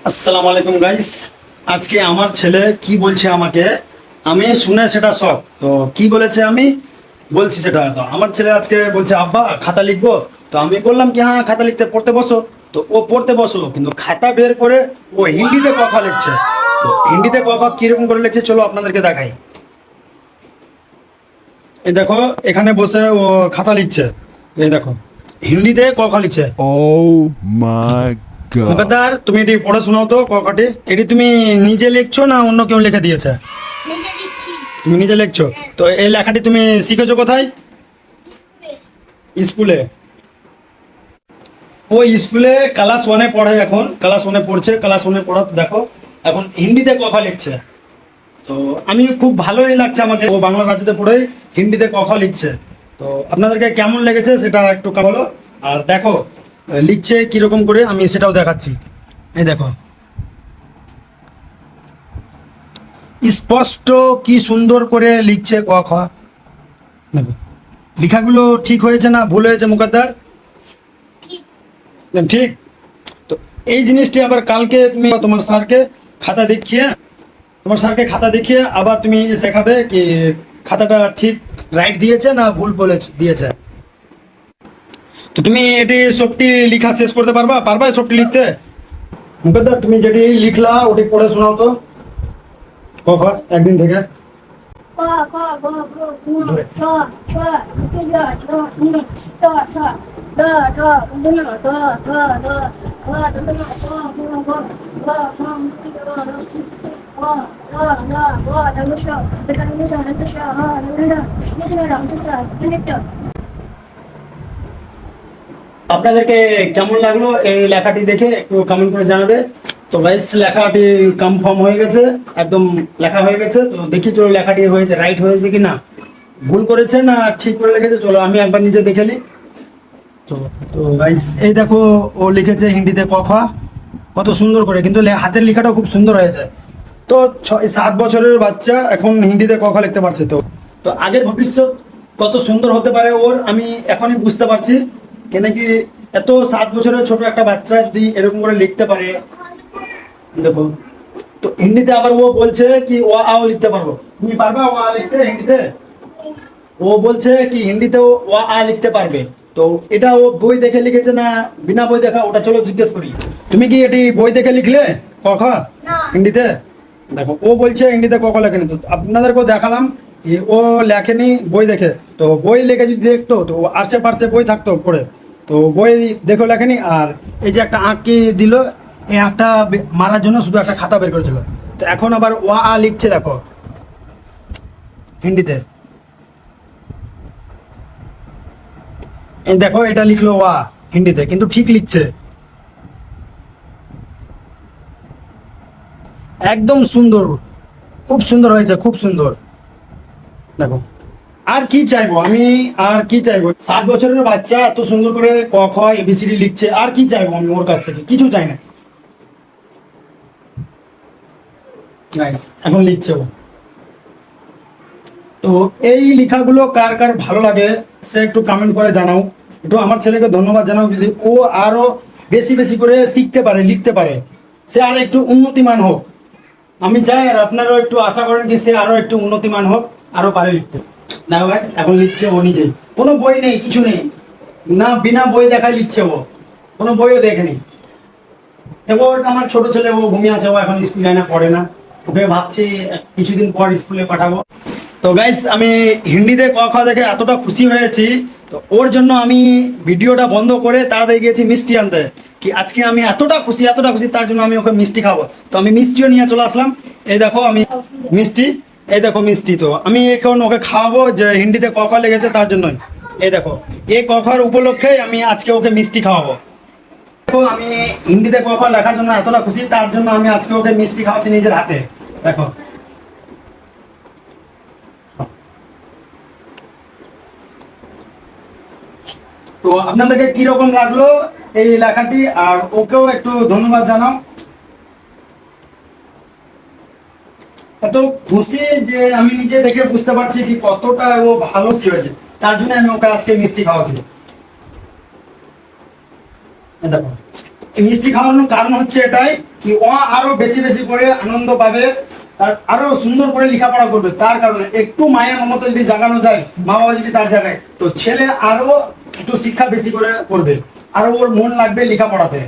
আসসালামু আলাইকুম গাইস। আজকে আমার ছেলে কি বলছে আমাকে, আমি শুনে সেটা শখ। তো কি বলেছে আমি বলছি সেটা। তো আমার ছেলে আজকে বলছে আব্বা খাতা লিখবো। তো আমি বললাম কি হ্যাঁ খাতা লিখতে পড়তে বসো। তো ও পড়তে বসলো, কিন্তু খাতা বের করে ও হিন্দিতে কথা লিখছে। তো হিন্দিতে কথা কিরকম করে লিখছে চলো আপনাদেরকে দেখাই। এই দেখো, এখানে বসে ও খাতা লিখছে। এই দেখো হিন্দিতে কথা লিখছে। Oh my god. মুকাদ্দার তুমি এটি পড়ে শোনাও তো কটি। এটি তুমি নিজে লিখছো না অন্য কেউ লিখে দিয়েছে? নিজে লিখছি। তুমি নিজে লিখছো? তো এই লেখাটি তুমি শিখেছো কোথায়? স্কুলে। ওই স্কুলে ক্লাস ওয়ানে পড়ে, এখন ক্লাস ওয়ানে পড়ছে। ক্লাস ওয়ানে পড়া তো দেখো এখন হিন্দিতে কথা লিখছে। তো আমি খুব ভালোই লাগছে আমাকে, ও বাংলা রাজ্যতে পড়ে হিন্দিতে কথা লিখছে। তো আপনাদেরকে কেমন লেগেছে সেটা একটু বলো। আর দেখো লিখছে কিরকম করে আমি সেটাও দেখাচ্ছি। এই দেখো স্পষ্ট কি সুন্দর করে লিখছে ক খ। দেখো লেখাগুলো ঠিক হয়েছে না ভুল হয়েছে মুকাদ্দার? ঠিক। ঠিক। তো এই জিনিসটি আবার কালকে তুমি তোমার স্যারকে খাতা দেখিয়ে, তোমার স্যারকে খাতা দেখিয়ে আবার তুমি শেখাবে কি খাতাটা ঠিক রাইট দিয়েছে না ভুল বলে দিয়েছে। তো তুমি এটি সবটি লেখা শেষ করতে পারবা পারবা সবটি লিখতে? মুকাদ্দার তুমি যেটি লিখলা ওটি পড়ে শোনাও তো ক খ একদিন থেকে। ক খ গ ঘ ঙ ধরে। চ ছ জ ঝ ঞ ট ঠ ড ঢ ঢ দ ধ দ ঘ দ ঢ চ ম গ ঘ ম চ র র র র গ ঢ ষ ড ঢ ষ দ ষ হ ড ঢ ড ষ র দ ষ ড আপনাদেরকে কেমন লাগলো এই লেখাটি দেখে একটু কমেন্ট করে জানাবে। তো গাইস লেখাটি কনফার্ম হয়ে গেছে, একদম লেখা হয়ে গেছে। তো দেখি চলো লেখাটি হয়েছে রাইট হয়েছে কি না, ভুল করেছে না ঠিক করে লিখেছে চলো আমি একবার নিজে দেখে নিই। তো তো গাইস এই দেখো ও লিখেছে হিন্দিতে ক খ কত সুন্দর করে, কিন্তু হাতের লেখাটাও খুব সুন্দর হয়েছে। তো 6-7 বছরের বাচ্চা এখন হিন্দিতে ক খ লিখতে পারছে। তো তো আগের ভবিষ্যৎ কত সুন্দর হতে পারে ওর আমি এখনই বুঝতে পারছি। কেন কি এত 7 বছরের ছোট একটা বাচ্চা যদি এরকম করে লিখতে পারে। দেখো তো হিন্দিতে আবার ও বলছে কি ও আও লিখতে পারবো। তুমি পারবা ও আ লিখতে হিন্দিতে? ও বলছে কি হিন্দিতে ও আ লিখতে পারবে। তো এটা ও বই দেখে লিখেছে না বিনা বই দেখা, ওটা চলো জিজ্ঞেস করি। তুমি কি এটি বই দেখে লিখলে ক খ না। হিন্দিতে? দেখো ও বলছে হিন্দিতে ক খ লেখেনি। তো আপনাদেরকেও দেখালাম যে ও লেখেনি বই দেখে। তো বই লেখে যদি দেখতো তো আশেপাশে বই থাকতো পড়ে। তো বই দেখো লেখেনি। আর এই যে একটা আঁকি দিল, এই আঁকটা মারার জন্য শুধু একটা খাতা বের করেছিল। তো এখন আবার ও আ লিখছে দেখো হিন্দিতে। এই দেখো এটা লিখলো ওয়া হিন্দিতে, কিন্তু ঠিক লিখছে। একদম সুন্দর, খুব সুন্দর হয়েছে, খুব সুন্দর। দেখো আর কি চাইবো আমি, আর কি চাইবো? 7 বছরের বাচ্চা এত সুন্দর করে ক খ এবিসিডি লিখছে, আর কি চাইবো আমি ওর কাছ থেকে? কিছু চাই না। নাইস, এখন লিখছে ও। তো এই লেখাগুলো কার কার ভালো লাগে সে একটু কমেন্ট করে জানাও। একটু আমার ছেলেকে ধন্যবাদ জানাও, যদি ও আরো বেশি বেশি করে শিখতে পারে লিখতে পারে, সে আর একটু উন্নতিমান হোক। আমি চাই আর আপনারাও একটু আশা করেন কি সে আরো একটু উন্নতিমান হোক, আরো পারে লিখতে। দেখো ভাই এখন লিখছে ও নিজেই, কোনো বই নেই কিছু নেই, না বিনা বই দেখায় লিখছে ও, কোনো বইও দেখেনি। এবার আমার ছোট ছেলে ও ঘুমিয়ে আছে, ও এখন স্কুল যায় না, পড়ে না। ওকে ভাবছি কিছুদিন পর স্কুলে পাঠাবো। তো গাইস আমি হিন্দিতে ক খ দেখে এতটা খুশি হয়েছি, তো ওর জন্য আমি ভিডিওটা বন্ধ করে তাড়াতাড়ি গিয়েছি মিষ্টি আনতে। কি আজকে আমি এতটা খুশি তার জন্য আমি ওকে মিষ্টি খাবো। তো আমি মিষ্টিও নিয়ে চলে আসলাম। এই দেখো আমি মিষ্টি, এই দেখো মিষ্টি। তো আমি এখন ওকে খাওয়াবো যে হিন্দিতে ক খ লেগেছে তার জন্যই। এই দেখো এই ক খর উপলক্ষে আমি আজকে ওকে মিষ্টি খাওয়াবো। দেখো আমি হিন্দিতে ক খ লেখার জন্য এতটা খুশি, তার জন্য আমি আজকে ওকে মিষ্টি খাওয়াচ্ছি নিজের হাতে। দেখো তো আপনাদেরকে কিরকম লাগলো এই লেখাটি, আর ওকেও একটু ধন্যবাদ জানাও। এত খুশি যে আমি নিজে দেখে বুঝতে পারছি কি কতটা ও ভালো হয়েছে, তার জন্য আমি ওকে আজকে মিষ্টি খাওয়াচ্ছি। এই দেখো এই মিষ্টি খাওয়ানোর কারণ হচ্ছে এটাই কি ও আরো বেশি বেশি করে আনন্দ পাবে, আর আরো সুন্দর করে লেখাপড়া করবে। তার কারণে একটু মায়া মমতা যদি জাগানো যায়, মা বাবা যদি তার জায়গায়, তো ছেলে আরো একটু শিক্ষা বেশি করে করবে, আরো ওর মন লাগবে লেখাপড়াতে।